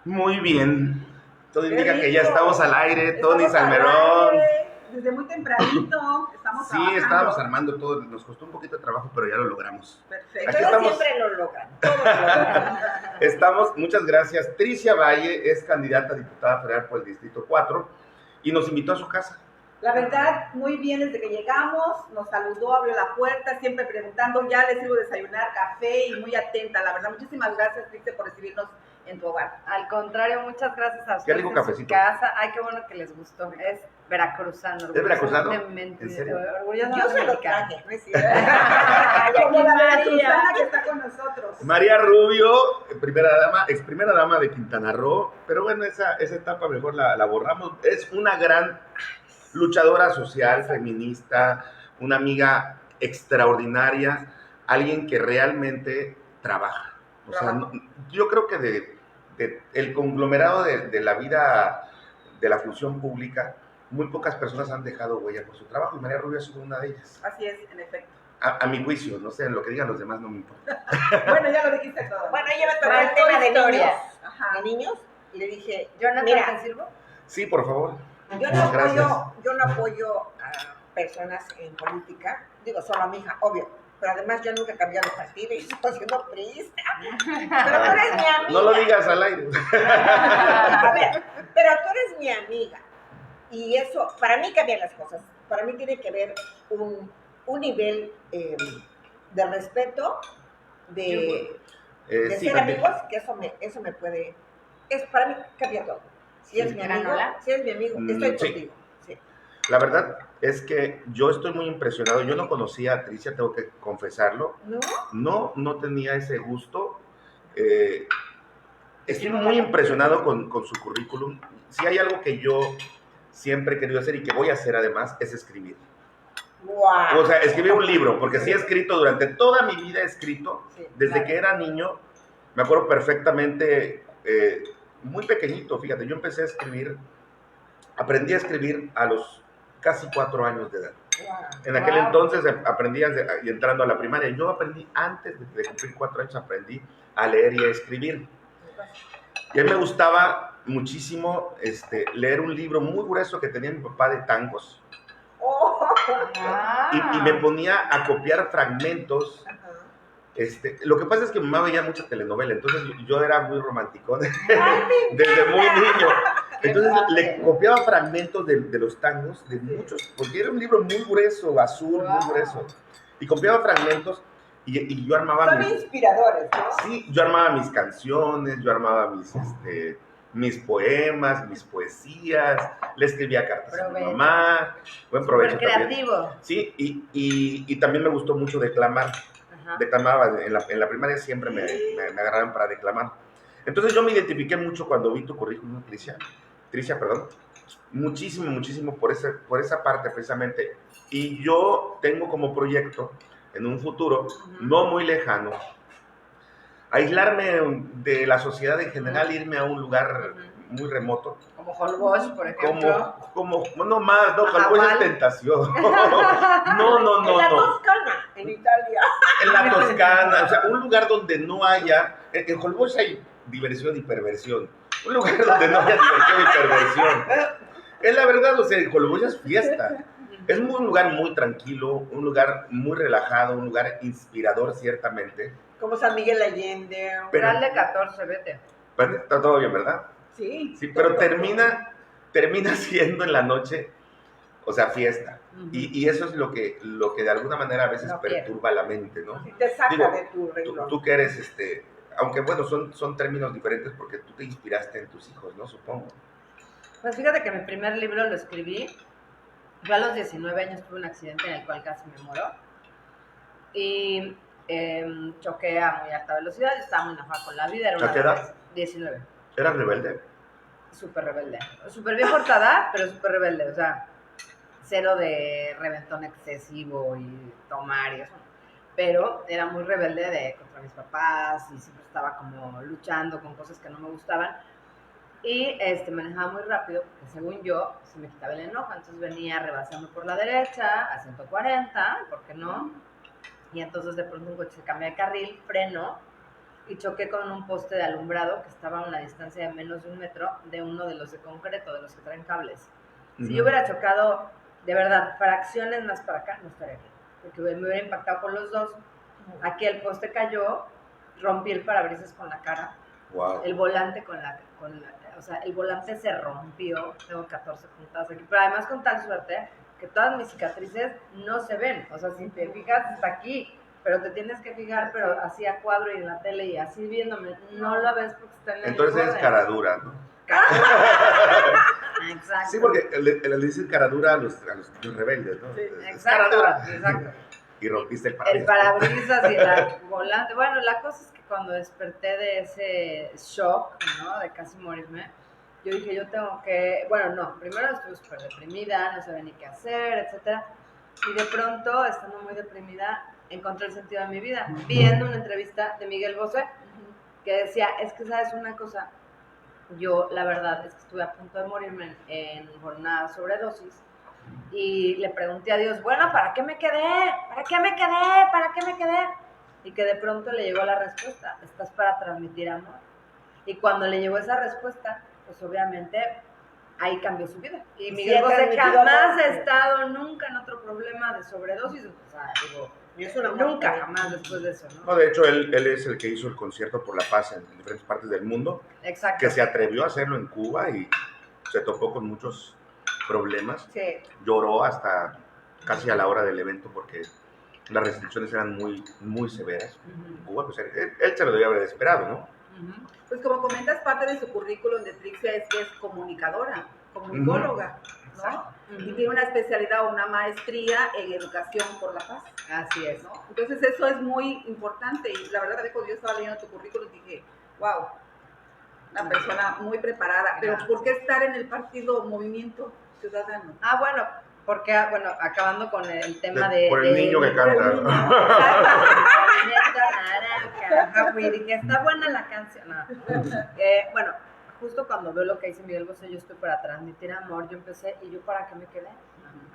Muy bien. Todo ¡Qué indica que ya rico! estamos al aire, Tony Estamos al Salmerón. aire, desde muy tempranito, estamos Sí, trabajando. estábamos armando todo, nos costó un poquito de trabajo, pero ya lo logramos. Perfecto. Aquí Todos estamos. siempre lo logran. Todos lo logran. Estamos, muchas gracias. Tricia Valle es candidata a diputada federal por el Distrito 4 y nos invitó a su casa. La verdad, muy bien desde que llegamos, nos saludó, abrió la puerta, siempre preguntando, ya les sirvo desayunar, café y muy atenta. La verdad, muchísimas gracias, Trixie, por recibirnos en tu hogar. Al contrario, muchas gracias a Qué ustedes rico en cafecito. su casa. Ay, qué bueno que les gustó. Es veracruzano. ¿Es veracruzano? orgullosamente- ¿En serio? orgullosamente Yo se lo mexicano. traje, ¿no es cierto? Como la María. veracruzana que está con nosotros. María Rubio, ex primera dama de Quintana Roo, pero bueno, esa etapa mejor la borramos. Es una gran luchadora social, feminista, una amiga extraordinaria, alguien que realmente trabaja. O sea, yo creo que de el conglomerado de la vida de la función pública, muy pocas personas han dejado huella por su trabajo y María Rubio ha sido una de ellas. Así es, en efecto. A mi juicio, no sé, lo que digan los demás no me importa. Bueno, ya lo dijiste todo. Bueno, ella me tocó el Faltó tema de historia. niños. Ajá. De niños. Y le dije, Jonathan, mira, ¿te sirvo? Sí, por favor. yo no Gracias. apoyo a personas en política. Digo, solo a mi hija, obvio. Pero además yo nunca he cambiado de partido y sigo siendo priista. Pero tú eres mi amiga. No lo digas al aire. A ver, pero tú eres mi amiga. Y eso, para mí cambian las cosas. Para mí tiene que haber un nivel de respeto, de Sí, ser también. amigos, que eso me puede, para mí cambia todo. Si es mi amigo, Granola. si es mi amigo, Mm, estoy sí. contigo. Sí. La verdad es que yo estoy muy impresionado. Yo no conocía a Tricia, tengo que confesarlo. ¿No? No tenía ese gusto. Estoy muy impresionado con su currículum. Si hay algo que yo siempre he querido hacer y que voy a hacer además, es escribir. ¡Wow! O sea, escribir un libro, porque sí he escrito durante toda mi vida, he escrito, Sí, desde claro. que era niño. Me acuerdo perfectamente, muy pequeñito, fíjate, yo empecé a escribir, aprendí a escribir a los casi 4 años de edad. Wow. En aquel Wow. entonces aprendí y entrando a la primaria. Yo aprendí antes de cumplir 4 años, aprendí a leer y a escribir. Y a mí me gustaba muchísimo leer un libro muy grueso que tenía mi papá de tangos. Oh. Y me ponía a copiar fragmentos. Ajá. Lo que pasa es que mi mamá veía mucha telenovela, entonces yo era muy romántico Ay, desde muy niño. Entonces padre. le copiaba fragmentos de los tangos, de muchos, porque era un libro muy grueso, azul, muy Wow. grueso. Y copiaba fragmentos y yo armaba son inspiradores, ¿no? sí, yo armaba mis canciones, yo armaba mis poemas, mis poesías, le escribía cartas a mi Provecho. mamá, buen provecho Súper también. creativo. Sí, y también me gustó mucho declamar. Ajá. Declamaba, en la primaria siempre me agarraban para declamar. Entonces yo me identifiqué mucho cuando vi tu currículum, Tricia, perdón, muchísimo por esa parte precisamente. Y yo tengo como proyecto, en un futuro, no muy lejano, aislarme de la sociedad en general, irme a un lugar muy remoto, Como Holbox, por ejemplo. no más, no, Holbox es tentación. No. En la Toscana, en Italia. En la Toscana, o sea, un lugar donde no haya, en Holbox hay diversión y perversión, un lugar donde no haya diversión y perversión. Es la verdad, o sea, en Holbox es fiesta. Es un lugar muy tranquilo, un lugar muy relajado, un lugar inspirador ciertamente. Como San Miguel Allende. Pero- Rural de 14, vete. Pero está todo bien, ¿verdad? Sí. Sí, pero todo. termina siendo en la noche, o sea, fiesta. Ujú. Y eso es lo que de alguna manera a veces No quiero. perturba la mente, ¿no? Sí, te saca Digo, de tu renglón. Tú que eres, aunque bueno, son términos diferentes porque tú te inspiraste en tus hijos, ¿no? Supongo. Pues fíjate que mi primer libro lo escribí. Yo a los 19 años tuve un accidente en el cual casi me muero. Y choqué a muy alta velocidad. Yo estaba muy enojada con la vida. Era ¿A qué edad? 19. ¿Eras rebelde? Súper rebelde. Súper bien portada, pero súper rebelde. O sea, cero de reventón excesivo y tomar y eso. Pero era muy rebelde contra mis papás y siempre estaba como luchando con cosas que no me gustaban. Y manejaba muy rápido, porque según yo, se me quitaba el enojo. Entonces venía rebasando por la derecha a 140, ¿por qué no? Y entonces de pronto un coche se cambia de carril, freno, y choqué con un poste de alumbrado que estaba a una distancia de menos de 1 metro de uno de los de concreto, de los que traen cables. Si yo hubiera chocado, de verdad, fracciones más para acá, no estaría aquí, porque me hubiera impactado con los dos. Aquí el poste cayó, rompí el parabrisas con la cara, Wow. el volante o sea, el volante se rompió, tengo 14 puntadas aquí, pero además con tal suerte que todas mis cicatrices no se ven, o sea, si te fijas está aquí, pero te tienes que fijar, pero así a cuadro y en la tele y así viéndome, no la ves porque está en el Entonces es borde. cara dura, ¿no? Exacto. Sí, porque le dicen cara dura a los niños rebeldes, ¿no? Sí, Es cara Exacto, dura. exacto. Y rompiste el El parabrisas. parabrisas y la volante. Bueno, la cosa es que cuando desperté de ese shock, ¿no? De casi morirme, yo dije, yo tengo que... Bueno, no, primero estuve súper deprimida, no sabía ni qué hacer, etcétera. Y de pronto, estando muy deprimida, encontré el sentido de mi vida, viendo una entrevista de Miguel Bosé, que decía, es que sabes una cosa, yo la verdad es que estuve a punto de morirme por una sobredosis y le pregunté a Dios, bueno, ¿para qué me quedé? ¿Para qué me quedé? ¿Para qué me quedé? Y que de pronto le llegó la respuesta, estás para transmitir amor. Y cuando le llegó esa respuesta, pues obviamente ahí cambió su vida. Y Miguel Bosé jamás ha estado nunca en otro problema de sobredosis, o sea, digo, nunca, jamás después de eso, ¿no? No, de hecho, él es el que hizo el concierto por la paz en diferentes partes del mundo, Exacto. que se atrevió a hacerlo en Cuba y se topó con muchos problemas. Sí. Lloró hasta casi a la hora del evento porque las restricciones eran muy, muy severas. En Cuba, pues él se lo debía haber esperado, ¿no? Pues como comentas, parte de su currículum de Trixia es que es comunicadora, comunicóloga, ¿no? Y tiene una especialidad o una maestría en educación por la paz, Así es. ¿no? Entonces eso es muy importante y la verdad que cuando yo estaba leyendo tu currículum dije, wow, una persona muy preparada, pero ¿por qué estar en el partido Movimiento Ciudadano? Ah, bueno, porque, bueno, acabando con el tema Por el niño que canta. Y dije, está buena la canción. No. Bueno, justo cuando veo lo que dice Miguel Bosé, yo estoy para transmitir amor, yo empecé, ¿y yo para qué me quedé?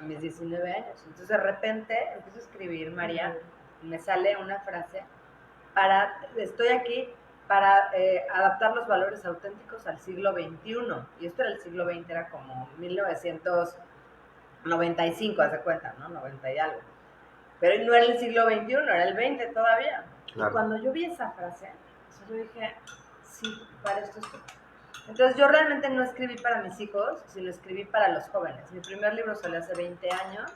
A mis 19 años. Entonces de repente empiezo a escribir, María, y me sale una frase, estoy aquí para adaptar los valores auténticos al siglo XXI. Y esto era el siglo XX, era como 1995, haz de cuenta, ¿no? 90 y algo. Pero no era el siglo XXI, era el XX todavía. Claro. Y cuando yo vi esa frase, yo dije, sí, para esto estoy. Entonces yo realmente no escribí para mis hijos, sino escribí para los jóvenes. Mi primer libro salió hace 20 años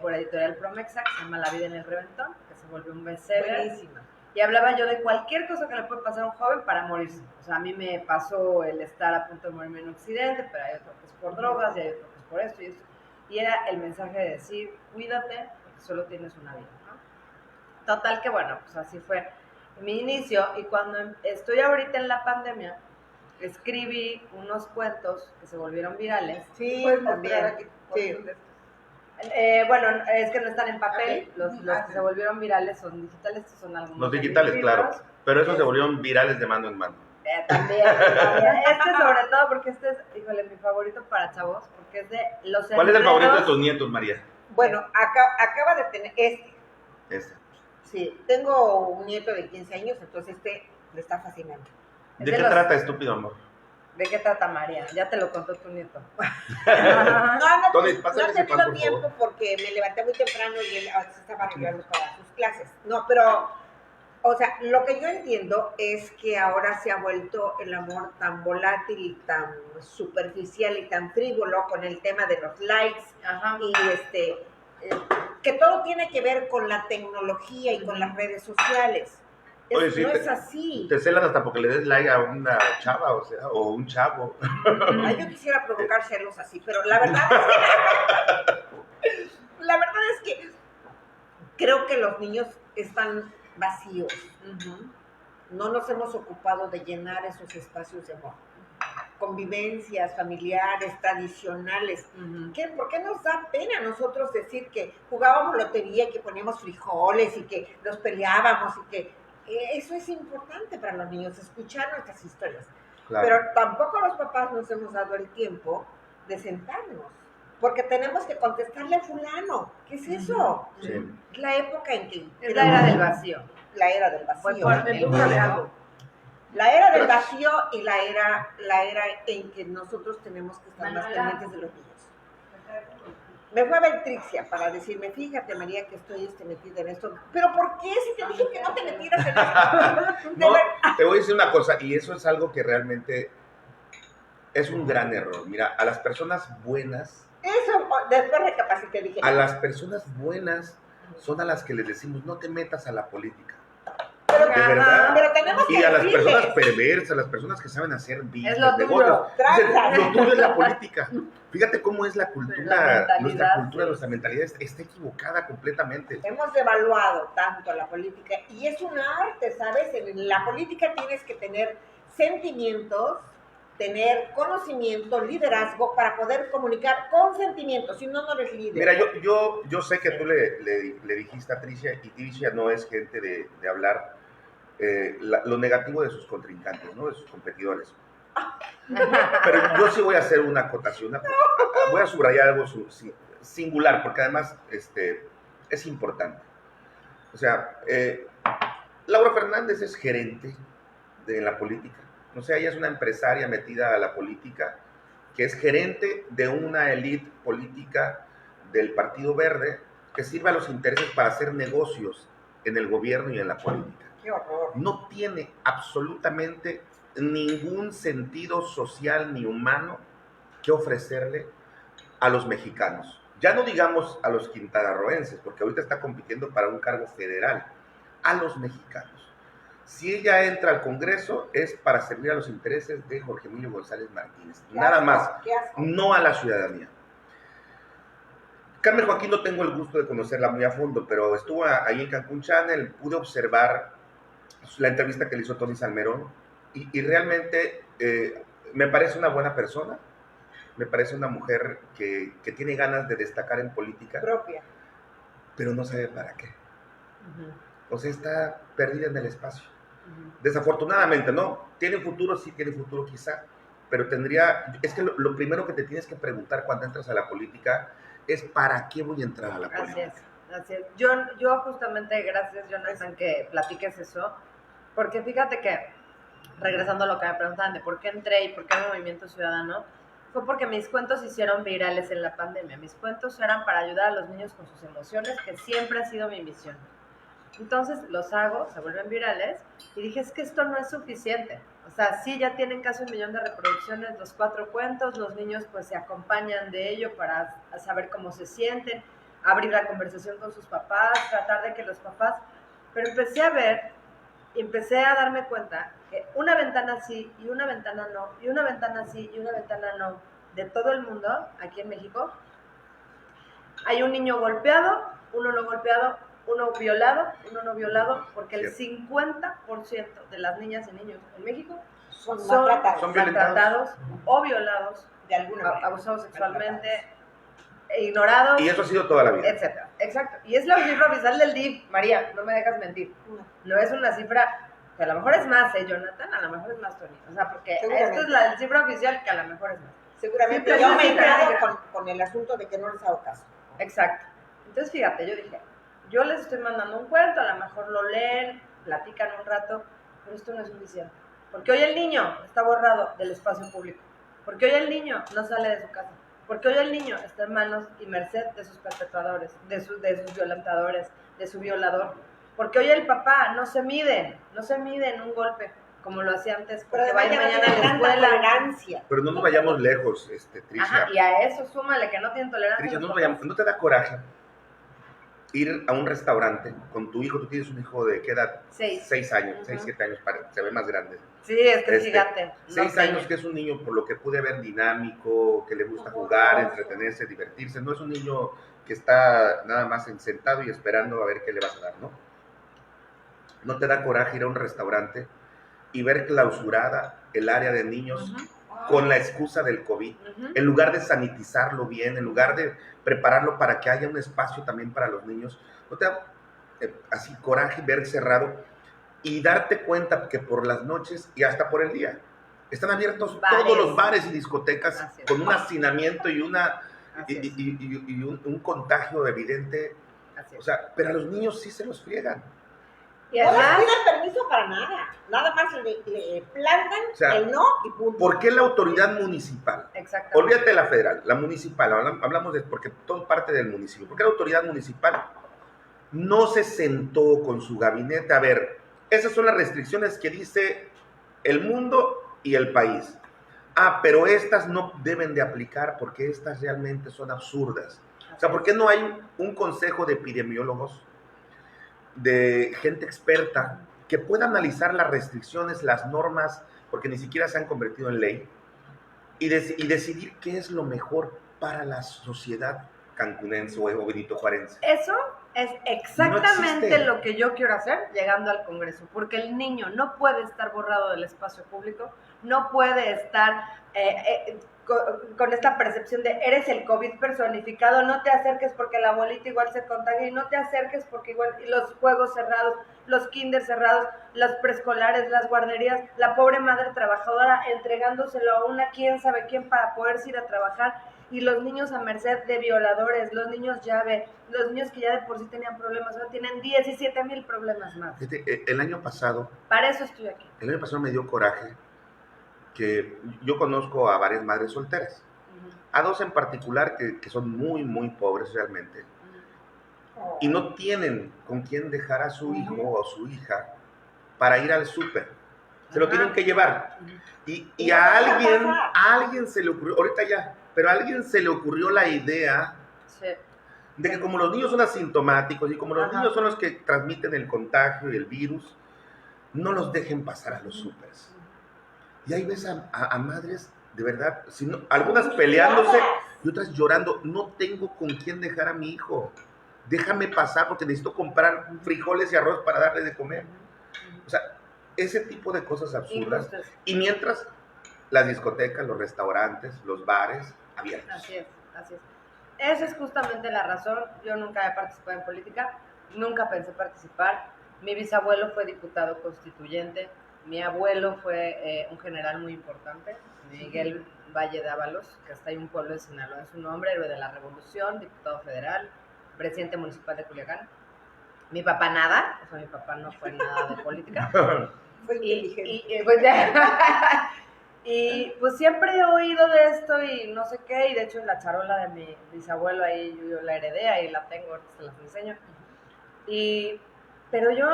por Editorial Promexa, que se llama La vida en el reventón, que se volvió un bestseller. Buenísima. Y hablaba yo de cualquier cosa que le puede pasar a un joven para morirse. O sea, a mí me pasó el estar a punto de morirme en un accidente, pero hay otro que es por drogas, y hay otro que es por esto y esto. Y era el mensaje de decir, cuídate, porque solo tienes una vida, ¿no? Total que bueno, pues así fue mi inicio. Y cuando estoy ahorita en la pandemia, escribí unos cuentos que se volvieron virales. Sí, ¿Puedes mostrar también. aquí? Sí. Bueno, es que no están en papel, Ok. los que se volvieron virales son digitales, estos son algunos. Los de mis digitales, libros. claro. Pero esos se volvieron virales de mano en mano. También. Este sobre todo porque este es, híjole, mi favorito para chavos, porque es de los ¿Cuál es el favorito de herederos. tus nietos, María? Bueno, acaba de tener Este. Sí, tengo un nieto de 15 años, entonces le está fascinando. Es ¿De de qué los- trata, estúpido amor? ¿De qué trata María? Ya te lo contó tu nieto. Tony, No pásale he ese pan, tenido por tiempo favor. porque me levanté muy temprano y él se estaba arreglando para sus clases. No, pero, o sea, lo que yo entiendo es que ahora se ha vuelto el amor tan volátil y tan superficial y tan frívolo con el tema de los likes Ajá. y que todo tiene que ver con la tecnología y con las redes sociales. Oye, sí, No es así. Te celan hasta porque le des like a una chava, o sea, o un chavo. Ay, yo quisiera provocar celos así, pero la verdad es que creo que los niños están vacíos. No nos hemos ocupado de llenar esos espacios de amor. Convivencias familiares, tradicionales. ¿Por qué nos da pena a nosotros decir que jugábamos lotería y que poníamos frijoles y que nos peleábamos y que eso es importante para los niños, escuchar nuestras historias? Claro. Pero tampoco los papás nos hemos dado el tiempo de sentarnos, porque tenemos que contestarle a fulano. ¿Qué es eso? Sí. Es la época en que... Es la era del vacío. la era del vacío. Fue por el algo. La era del vacío y la era en que nosotros tenemos que estar más pendientes de los niños. Me fue a ver Trixia para decirme, fíjate María que estoy metida en esto. ¿Pero por qué? Si te dije que no te metieras en esto. No, te voy a decir una cosa, y eso es algo que realmente es un gran error. Mira, a las personas buenas, Eso, después recapacité, dije. a las personas buenas son a las que les decimos, no te metas a la política. Pero, De verdad. pero tenemos que Y a las decirles. personas perversas, a las personas que saben hacer business, Es lo tuyo, negocios. tranza. Dicen, lo tuyo es la política. Fíjate cómo es la cultura, mentalidad, nuestra cultura, sí. nuestra mentalidad está equivocada completamente. Hemos devaluado tanto la política y es un arte, ¿sabes? En la política tienes que tener sentimientos, tener conocimiento, liderazgo para poder comunicar con sentimientos, si no, no eres líder. Mira, yo sé que tú le dijiste a Tricia, y Tricia no es gente de hablar lo negativo de sus contrincantes, ¿no? De sus competidores. Pero yo sí voy a hacer una acotación, voy a subrayar algo singular, porque además es importante. O sea, Laura Fernández es gerente de la política. O sea, ella es una empresaria metida a la política, que es gerente de una élite política del Partido Verde, que sirve a los intereses para hacer negocios en el gobierno y en la política. ¡Qué horror! No tiene absolutamente ningún sentido social ni humano que ofrecerle a los mexicanos. Ya no digamos a los quintanarroenses, porque ahorita está compitiendo para un cargo federal, a los mexicanos. Si ella entra al Congreso es para servir a los intereses de Jorge Emilio González Martínez, nada más, ¡Qué asco! no a la ciudadanía. Carmen Joaquín no tengo el gusto de conocerla muy a fondo, pero estuvo ahí en Cancún Channel, pude observar la entrevista que le hizo Tony Salmerón y realmente me parece una buena persona, me parece una mujer que tiene ganas de destacar en política, Propia. pero no sabe para qué. O sea, está perdida en el espacio. Desafortunadamente, ¿no? ¿Tiene futuro? Sí, tiene futuro quizá, pero es que lo primero que te tienes que preguntar cuando entras a la política es ¿para qué voy a entrar a la política? Así es. Yo justamente, gracias Jonathan que platiques eso, porque fíjate que, regresando a lo que me preguntaban de por qué entré y por qué el Movimiento Ciudadano, fue porque mis cuentos se hicieron virales en la pandemia. Mis cuentos eran para ayudar a los niños con sus emociones, que siempre ha sido mi misión. Entonces los hago, se vuelven virales, y dije, es que esto no es suficiente. O sea, sí, ya tienen casi 1 millón de reproducciones los 4 cuentos, los niños pues se acompañan de ello para saber cómo se sienten, abrir la conversación con sus papás, tratar de que los papás... Pero empecé a ver, empecé a darme cuenta que una ventana sí, y una ventana no, y una ventana sí, y una ventana no, de todo el mundo, aquí en México, hay un niño golpeado, uno no golpeado, uno violado, uno no violado, porque el 50% de las niñas y niños en México Son Son maltratados o violados, de alguna manera. abusados sexualmente, ignorados, Y eso ha sido toda la vida. etcétera. Exacto. Y es la cifra oficial del DIF, María, no me dejas mentir. No es una cifra que a lo mejor es más, Jonathan, a lo mejor es más, Tony. O sea, porque esto es la cifra oficial que a lo mejor es más. Seguramente. Sí, Yo me he precisamente. quedado con el asunto de que no les hago caso. Exacto. Entonces, fíjate, yo dije, yo les estoy mandando un cuento, a lo mejor lo leen, platican un rato, pero esto no es suficiente. Porque hoy el niño está borrado del espacio público. Porque hoy el niño no sale de su casa. Porque hoy el niño está en manos y merced de sus perpetradores, de sus violentadores, de su violador. Porque hoy el papá no se mide en un golpe, como lo hacía antes, porque va a ir mañana a la escuela. Tolerancia. Pero no nos vayamos lejos, Tricia. Ajá, y a eso súmale que no tienen tolerancia. Tricia, los papás. ¿no te da coraje ir a un restaurante con tu hijo? Tú tienes un hijo de ¿qué edad? 6 años, 6, 7 años, se ve más grande. Sí, es que es gigante. 6 años, que es un niño, por lo que pude ver, dinámico, que le gusta jugar, entretenerse, divertirse. No es un niño que está nada más sentado y esperando a ver qué le vas a dar, ¿no? ¿No te da coraje ir a un restaurante y ver clausurada el área de niños con la excusa del COVID? En lugar de sanitizarlo bien, en lugar de prepararlo para que haya un espacio también para los niños, ¿no te da así coraje ver cerrado y darte cuenta que por las noches y hasta por el día están abiertos todos los bares y discotecas con un hacinamiento y un contagio evidente? O sea, pero a los niños sí se los friegan. Y No les además, piden permiso para nada más le plantan O sea, el no y punto. ¿Por qué la autoridad municipal? exactamente. Olvídate de la federal, la municipal, hablamos de, porque todo parte del municipio. ¿Por qué la autoridad municipal no se sentó con su gabinete? A ver, esas son las restricciones que dice el mundo y el país. Pero estas no deben de aplicar porque estas realmente son absurdas. O sea, ¿por qué no hay un consejo de epidemiólogos, de gente experta, que pueda analizar las restricciones, las normas, porque ni siquiera se han convertido en ley, y decidir qué es lo mejor para la sociedad cancunense o benitojuarense? Eso es exactamente existe. lo que yo quiero hacer llegando al Congreso, porque el niño no puede estar borrado del espacio público, no puede estar con esta percepción de eres el COVID personificado, no te acerques porque la abuelita igual se contagia, y no te acerques porque igual y los juegos cerrados, los kinder cerrados, los preescolares, las guarderías, la pobre madre trabajadora entregándoselo a una quién sabe quién para poderse ir a trabajar, y los niños a merced de violadores, los niños llave, los niños que ya de por sí tenían problemas, ahora tienen 17,000 problemas más. El año pasado Para eso estoy aquí. me dio coraje que yo conozco a varias madres solteras, a dos en particular que son muy, muy pobres realmente, y no tienen con quién dejar a su hijo o su hija para ir al súper. Se lo tienen que llevar. Y a alguien se le ocurrió, ahorita ya, pero a alguien se le ocurrió la idea de que como los niños son asintomáticos y como los niños son los que transmiten el contagio y el virus, no los dejen pasar a los súperes. Y ahí ves a madres, de verdad, algunas peleándose y otras llorando. No tengo con quién dejar a mi hijo. Déjame pasar porque necesito comprar frijoles y arroz para darle de comer. O sea, ese tipo de cosas absurdas. Y mientras, las discotecas, los restaurantes, los bares abiertos. Así es, así es. Esa es justamente la razón. Yo nunca he participado en política, nunca pensé participar. Mi bisabuelo fue diputado constituyente. Mi abuelo fue un general muy importante, Miguel Valle de Ábalos, que hasta hay un pueblo de Sinaloa en su nombre, héroe de la Revolución, diputado federal, presidente municipal de Culiacán. Mi papá nada, o sea, mi papá no fue nada de política. Fue inteligente. Y pues siempre he oído de esto y no sé qué, y de hecho la charola de mi bisabuelo ahí yo la heredé, ahí la tengo, ahorita se las enseño. Pero yo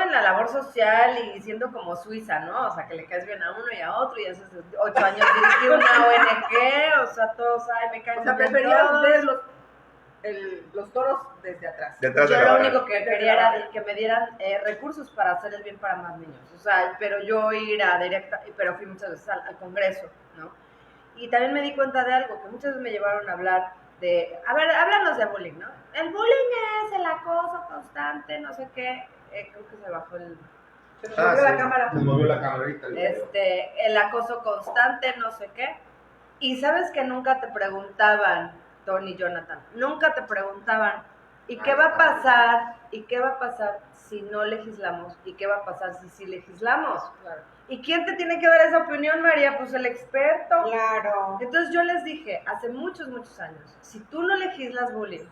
en la labor social y siendo como Suiza, ¿no? O sea, que le caes bien a uno y a otro, y hace 8 años dirigí una ONG, o sea, todos, me caen bien. O sea, preferías todos. ver los toros desde atrás. Yo lo único que quería era que me dieran recursos para hacer el bien para más niños. O sea, pero yo ir a pero fui muchas veces al Congreso, ¿no? Y también me di cuenta de algo, que muchas veces me llevaron a hablar a ver, háblanos de bullying, ¿no? El bullying es el acoso constante, no sé qué, creo que se bajó Se nos movió la cámara. Se movió la cámara ahorita. el acoso constante, no sé qué. Y sabes que nunca te preguntaban, Tony, Jonathan, nunca te preguntaban, ¿y qué va a pasar? ¿Y qué va a pasar si no legislamos? ¿Y qué va a pasar si sí legislamos? Claro. ¿Y quién te tiene que dar esa opinión, María? Pues el experto. Claro. Entonces yo les dije, hace muchos, muchos años, si tú no legislas bullying,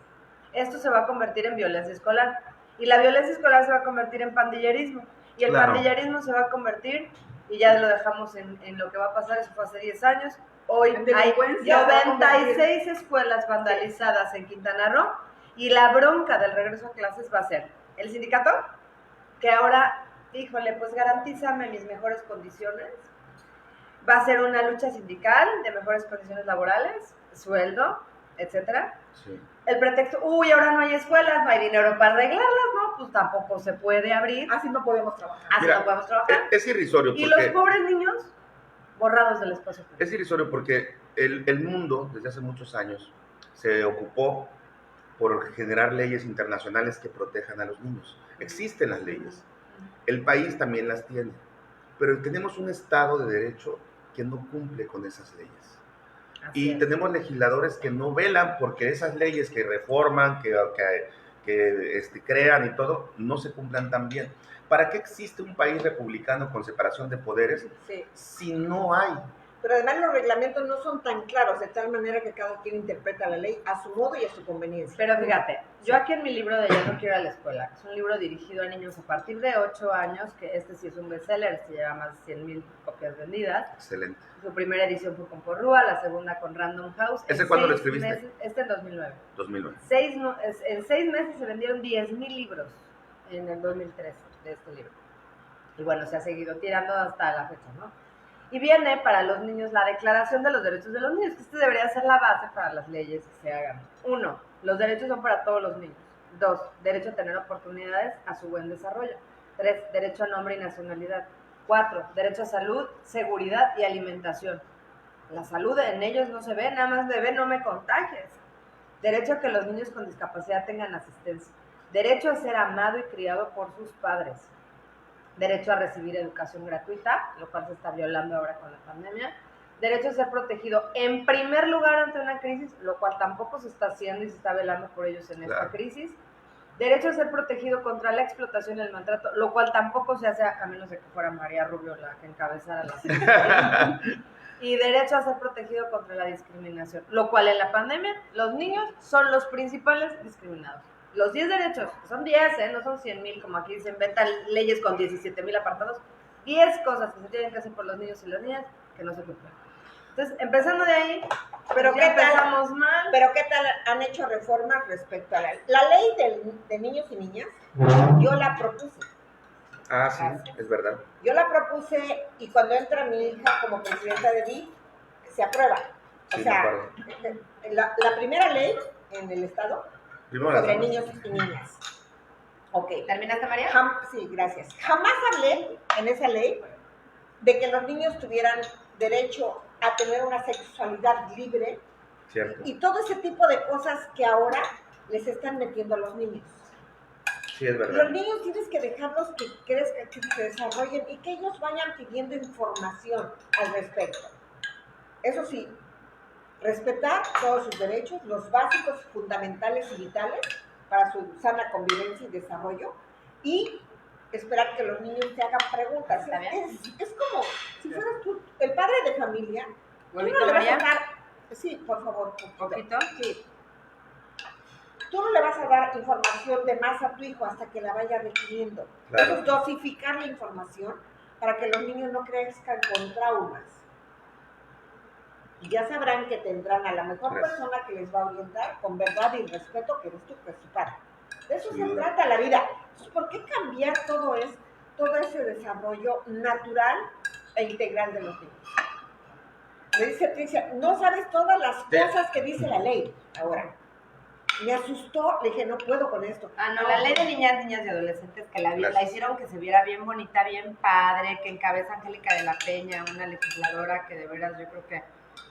esto se va a convertir en violencia escolar. Y la violencia escolar se va a convertir en pandillerismo. Y el pandillerismo se va a convertir, y ya lo dejamos en lo que va a pasar, eso fue hace 10 años. Hoy hay 96 escuelas vandalizadas en Quintana Roo, y la bronca del regreso a clases va a ser el sindicato, que ahora, híjole, pues garantízame mis mejores condiciones. Va a ser una lucha sindical de mejores condiciones laborales, sueldo, etcétera. Sí. El pretexto, ahora no hay escuelas, no hay dinero para arreglarlas, ¿no? Pues tampoco se puede abrir. Así no podemos trabajar. Así no podemos trabajar. Es irrisorio porque... Y los pobres niños borrados del espacio público. Es irrisorio porque el mundo, desde hace muchos años, se ocupó por generar leyes internacionales que protejan a los niños. Existen las leyes. El país también las tiene. Pero tenemos un Estado de Derecho que no cumple con esas leyes. Y tenemos legisladores que no velan porque esas leyes que reforman, que crean y todo, no se cumplan tan bien. ¿Para qué existe un país republicano con separación de poderes si no hay Pero además los reglamentos no son tan claros, de tal manera que cada quien interpreta la ley a su modo y a su conveniencia. Pero fíjate, yo aquí en mi libro de Ya no quiero ir a la escuela, es un libro dirigido a niños a partir de 8 años, que este sí es un bestseller, este lleva más de 100,000 copias vendidas. Excelente. Su primera edición fue con Porrúa, la segunda con Random House. ¿Ese En cuándo lo 6 escribiste? meses, este en 2009. 2009. En 6 meses se vendieron 10,000 libros en el 2013 de este libro. Y bueno, se ha seguido tirando hasta la fecha, ¿no? Y viene para los niños la Declaración de los Derechos de los Niños, que este debería ser la base para las leyes que se hagan. 1. Los derechos son para todos los niños. 2. Derecho a tener oportunidades a su buen desarrollo. 3. Derecho a nombre y nacionalidad. 4. Derecho a salud, seguridad y alimentación. La salud en ellos no se ve, nada más bebé, no me contagies. Derecho a que los niños con discapacidad tengan asistencia. Derecho a ser amado y criado por sus padres. Derecho a recibir educación gratuita, lo cual se está violando ahora con la pandemia. Derecho a ser protegido en primer lugar ante una crisis, lo cual tampoco se está haciendo y se está velando por ellos en esta crisis. Derecho a ser protegido contra la explotación y el maltrato, lo cual tampoco se hace a menos de que fuera María Rubio la que encabezara la situación. Y derecho a ser protegido contra la discriminación, lo cual en la pandemia los niños son los principales discriminados. Los 10 derechos, son 10, no son 100,000, como aquí se inventan leyes con 17,000 apartados. 10 cosas que se tienen que hacer por los niños y las niñas que no se cumplen. Entonces, empezando de ahí, Pero ya ¿qué tal? empezamos mal. Pero ¿qué tal han hecho reformas respecto a la ley de niños y niñas? Yo la propuse. Ah, sí, es verdad. Yo la propuse y cuando entra mi hija como presidenta de DIF, se aprueba. O Sí, sea, me acuerdo. la primera ley en el Estado Primero las sobre damas. niños y niñas. Ok. ¿Terminaste, María? Sí, gracias. Jamás hablé en esa ley de que los niños tuvieran derecho a tener una sexualidad libre Cierto. y todo ese tipo de cosas que ahora les están metiendo a los niños. Sí, es Los verdad. niños tienes que dejarlos que crezcan, que se desarrollen y que ellos vayan pidiendo información al respecto. Eso sí, respetar todos sus derechos, los básicos, fundamentales y vitales para su sana convivencia y desarrollo, y esperar que los niños te hagan preguntas. ¿Está bien? Es como si fueras tú, el padre de familia. Tú ¿Huevito, no le vas María? a dar, sí, por favor, ¿Poquito? sí. Tú no le vas a dar información de más a tu hijo hasta que la vaya requiriendo. Claro. Entonces, dosificar la información para que los niños no crezcan con traumas. Y ya sabrán que tendrán a la mejor Gracias. persona que les va a orientar con verdad y respeto, que eres tú, que es tu padre. De eso Sin se duda. trata la vida. Entonces, ¿por qué cambiar todo ese desarrollo natural e integral de los niños? Me dice Tricia, no sabes todas las cosas que dice la ley. Ahora, me asustó, le dije, no puedo con esto. Ah, no, la ley de niñas y adolescentes que la Gracias. hicieron que se viera bien bonita, bien padre, que encabeza Angélica de la Peña, una legisladora que de veras yo creo que,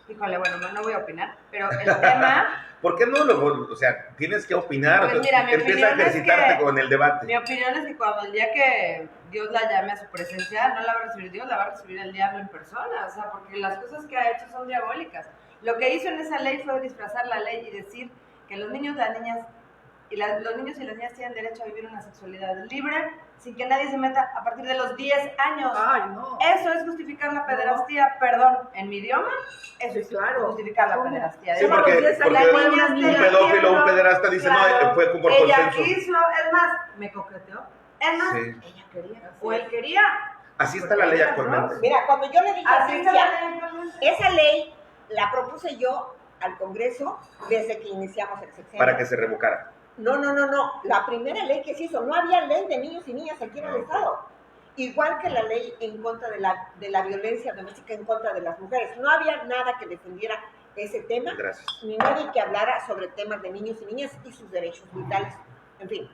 híjole, bueno, no voy a opinar, pero el tema, ¿Por qué no o sea, tienes que opinar? Pues mira, mi Empieza a opinión es ejercitarte que- con el debate. mi opinión es que cuando el día que Dios la llame a su presencia, no la va a recibir Dios, la va a recibir el diablo en persona, o sea, porque las cosas que ha hecho son diabólicas. Lo que hizo en esa ley fue disfrazar la ley y decir que los niños, las niñas los niños y las niñas tienen derecho a vivir una sexualidad libre sin que nadie se meta a partir de los 10 años. Ay, no. Eso es justificar la pederastía, perdón, en mi idioma, eso es justificar la pederastía. Sí, Digo, porque- los 10 años, porque las niñas un te pedófilo, un entiendo, pederasta dice, claro, no, fue por ella consenso. quiso, es más, me coqueteó, es más, Sí. ella quería, o él quería. Así está la ley actualmente. Mira, cuando yo le dije a Así está la Tricia, ley actualmente. esa ley la propuse yo al Congreso desde que iniciamos el sexenio. Para que se revocara. No. La primera ley que se hizo, no había ley de niños y niñas aquí en el Ah, ok. Estado. Igual que la ley en contra de la violencia doméstica en contra de las mujeres. No había nada que defendiera ese tema, Gracias. ni nadie que hablara sobre temas de niños y niñas y sus derechos vitales. En fin.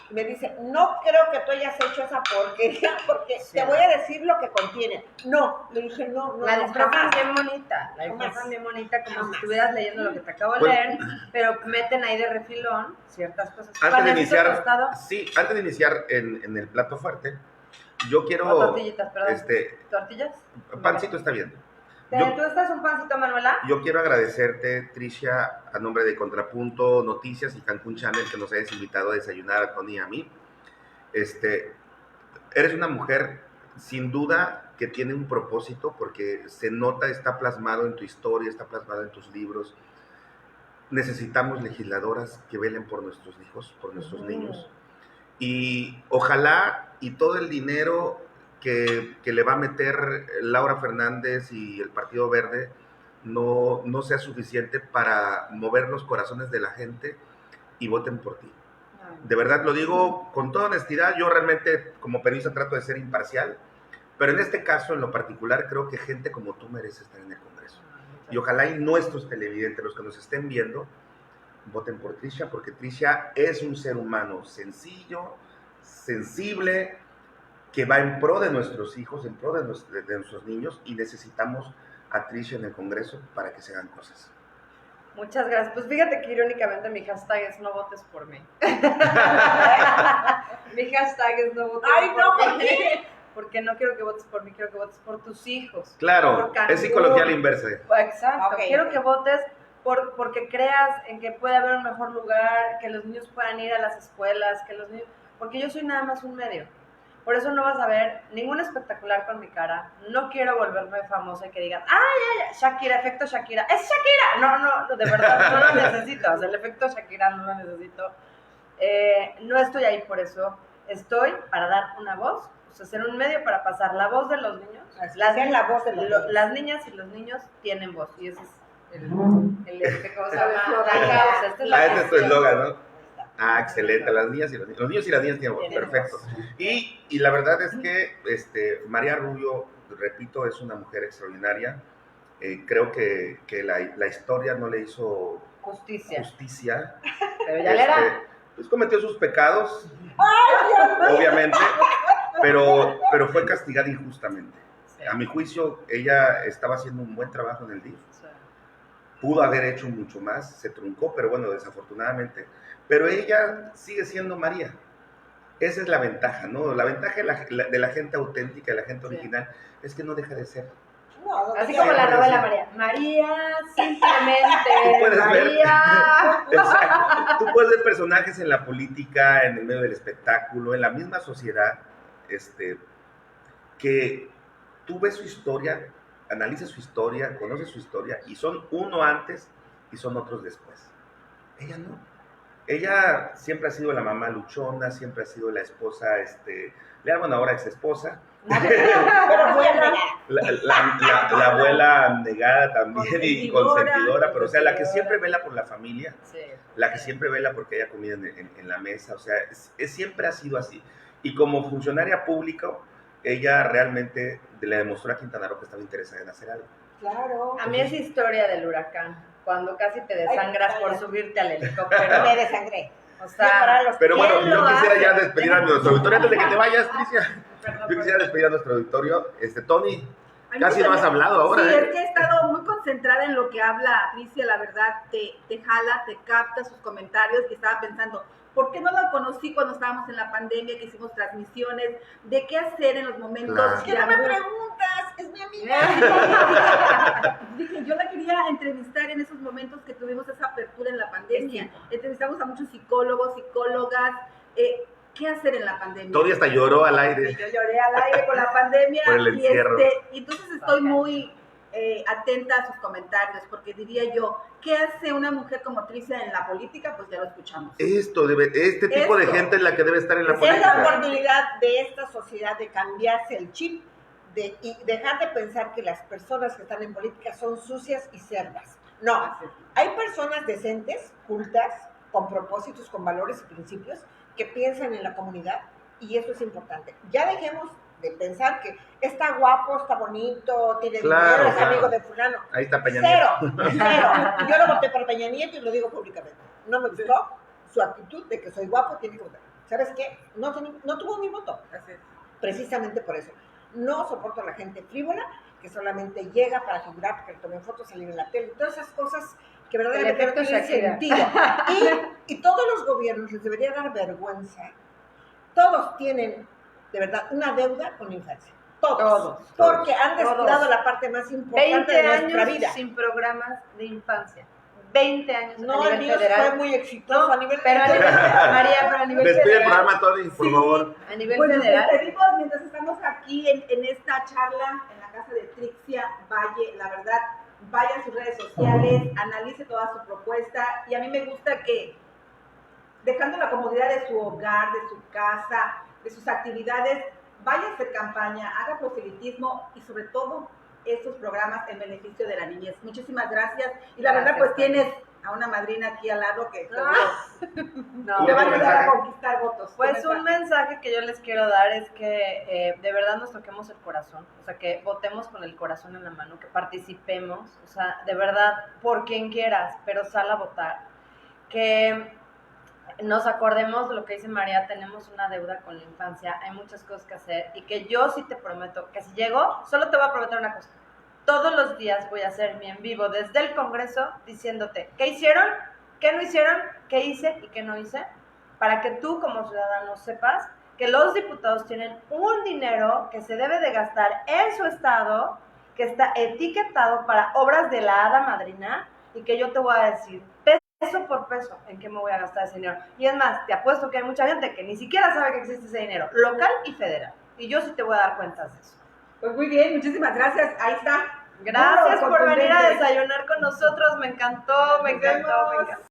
Me dice, no creo que tú hayas hecho esa porquería porque Sí. te voy a decir lo que contiene. No, le dije, no, La disfrazan jamás. bien bonita, la Jamás. disfrazan bien bonita como si Jamás. estuvieras leyendo lo que te acabo de Bueno. leer, pero meten ahí de refilón ciertas cosas. Antes de Panecito iniciar, tostado, antes de iniciar en el plato fuerte, yo quiero, o tortillitas, perdón. ¿Tortillas? pancito está bien. ¿Tú estás un pancito, Manuela? Yo quiero agradecerte, Tricia, a nombre de Contrapunto Noticias y Cancún Channel, que nos hayas invitado a desayunar a Tony y a mí. Eres una mujer sin duda que tiene un propósito porque se nota, está plasmado en tu historia, está plasmado en tus libros. Necesitamos legisladoras que velen por nuestros hijos, por nuestros niños. Y ojalá y todo el dinero que le va a meter Laura Fernández y el Partido Verde no sea suficiente para mover los corazones de la gente y voten por ti. De verdad lo digo con toda honestidad. Yo realmente como periodista trato de ser imparcial, pero en este caso en lo particular creo que gente como tú merece estar en el Congreso. Y ojalá y nuestros televidentes, los que nos estén viendo, voten por Tricia, porque Tricia es un ser humano sencillo, sensible, que va en pro de nuestros hijos, en pro de nuestros niños, y necesitamos a Tricia en el Congreso para que se hagan cosas. Muchas gracias. Pues fíjate que irónicamente mi hashtag es no votes por mí. Mi hashtag es no votes Ay, no, por ¿por mí. qué? Porque no quiero que votes por mí, quiero que votes por tus hijos. Claro, Por Cancún. es psicología a la inversa. Exacto. Ok. Quiero que votes porque creas en que puede haber un mejor lugar, que los niños puedan ir a las escuelas, que los niños... Porque yo soy nada más un medio. Por eso no vas a ver ningún espectacular con mi cara. No quiero volverme famosa y que digan, ¡ay, Shakira, efecto Shakira! ¡Es Shakira! No, de verdad, no lo necesito. O sea, el efecto Shakira no lo necesito. No estoy ahí por eso. Estoy para dar una voz, o sea, ser un medio para pasar la voz de los niños. La voz de los niños. Las niñas y los niños tienen voz. Y ese es ¿cómo se llama? La causa. Esta es la Ese es tu cuestión. eslogan, ¿no? Ah, excelente, las niñas y los niños y las niñas tienen voz, perfecto. Y la verdad es que María Rubio, repito, es una mujer extraordinaria. Creo que la historia no le hizo justicia. Pero ya le era. Pues cometió sus pecados, obviamente, pero fue castigada injustamente. A mi juicio, ella estaba haciendo un buen trabajo en el DIF. Pudo haber hecho mucho más, se truncó, pero bueno, desafortunadamente. Pero ella sigue siendo María. Esa es la ventaja, ¿no? La ventaja de la gente auténtica, de la gente original, es que no deja de ser. No, Así como la novela María. María, simplemente. Tú puedes María. Exacto. Tú puedes ver personajes en la política, en el medio del espectáculo, en la misma sociedad, que tú ves su historia, analizas su historia, conoces su historia, y son uno antes y son otros después. Ella no. Ella siempre ha sido la mamá luchona, siempre ha sido la esposa, le llaman ahora ex esposa. Pero fue La abuela negada también y consentidora, pero o sea, la que consentidora. siempre vela por la familia, Sí. la que siempre vela porque haya comida en la mesa, o sea, siempre ha sido así. Y como funcionaria pública, ella realmente le demostró a Quintana Roo que estaba interesada en hacer algo. Claro. A mí esa historia del huracán, cuando casi te desangras Ay, por vaya. subirte al helicóptero. Me desangré. O sea, Pero bueno, ¿quién yo lo quisiera hace? ya despedir a nuestro auditorio antes de que te vayas, Tricia. Perdón, Yo quisiera despedir a nuestro auditorio. Tony, Ay, casi no muchas has hablado ahora, Sí, ¿eh? es que he estado muy concentrada en lo que habla Tricia, la verdad, te jala, te capta sus comentarios, y estaba pensando, ¿por qué no la conocí cuando estábamos en la pandemia, que hicimos transmisiones, de qué hacer en los momentos Claro. ¿Qué de no me angustia? preguntas? Es mi amiga. Dije, yo la quería entrevistar en esos momentos que tuvimos esa apertura en la pandemia. Entrevistamos a muchos psicólogos, psicólogas, ¿qué hacer en la pandemia? Tony hasta lloró al Y aire. yo lloré al aire con la pandemia Por el encierro. y entonces estoy muy atenta a sus comentarios, porque diría yo, ¿qué hace una mujer como Tricia en la política? Pues ya lo escuchamos. Este tipo de Esto. gente es la que debe estar en la Es la política. oportunidad de esta sociedad de cambiarse el chip y dejar de pensar que las personas que están en política son sucias y cerdas. No, hay personas decentes, cultas, con propósitos, con valores y principios, que piensan en la comunidad, y eso es importante. Ya dejemos de pensar que está guapo, está bonito, tiene Claro, dinero, es claro. amigo de fulano. Ahí está Peña Nieto. Cero. Yo no voté por Peña Nieto y lo digo públicamente. No me gustó su actitud de que soy guapo, tiene que votar. ¿Sabes qué? No tuvo mi voto. Precisamente por eso. No soporto a la gente frívola que solamente llega para figurar, que le tomen fotos, salir en la tele, todas esas cosas que verdaderamente no efecto tienen Shakira. sentido. Y todos los gobiernos les debería dar vergüenza. Todos tienen, de verdad, una deuda con la infancia. Todos. Porque han descuidado Todos. la parte más importante 20 de nuestra años vida. sin programas de infancia. 20 años No, a el nivel mío federal. fue muy exitoso No, a nivel pero a nivel, María, pero a nivel Despide el federal. programa, Tony, por favor. A nivel Pues nos federal. despedimos mientras estamos aquí aquí en esta charla en la casa de Trixia Valle. La verdad, vaya a sus redes sociales, analice toda su propuesta y a mí me gusta que dejando la comodidad de su hogar, de su casa, de sus actividades, vaya a hacer campaña, haga proselitismo y sobre todo estos programas en beneficio de la niñez. Muchísimas gracias. Y la verdad, pues tienes a una madrina aquí al lado que No, te va a ayudar a conquistar votos. Pues un mensaje que yo les quiero dar es que de verdad nos toquemos el corazón, o sea, que votemos con el corazón en la mano, que participemos, o sea, de verdad, por quien quieras, pero sal a votar, que nos acordemos de lo que dice María, tenemos una deuda con la infancia, hay muchas cosas que hacer y que yo sí te prometo que si llego, solo te voy a prometer una cosa, todos los días voy a hacer mi en vivo desde el Congreso diciéndote qué hicieron, qué no hicieron, qué hice y qué no hice, para que tú como ciudadano sepas que los diputados tienen un dinero que se debe de gastar en su estado, que está etiquetado para obras de la hada madrina y que yo te voy a decir peso por peso en qué me voy a gastar ese dinero. Y es más, te apuesto que hay mucha gente que ni siquiera sabe que existe ese dinero, local y federal. Y yo sí te voy a dar cuentas de eso. Pues muy bien, muchísimas gracias. Ahí está. Gracias Duro, por venir a contundente. desayunar con nosotros, me encantó, me encantó, me encantó.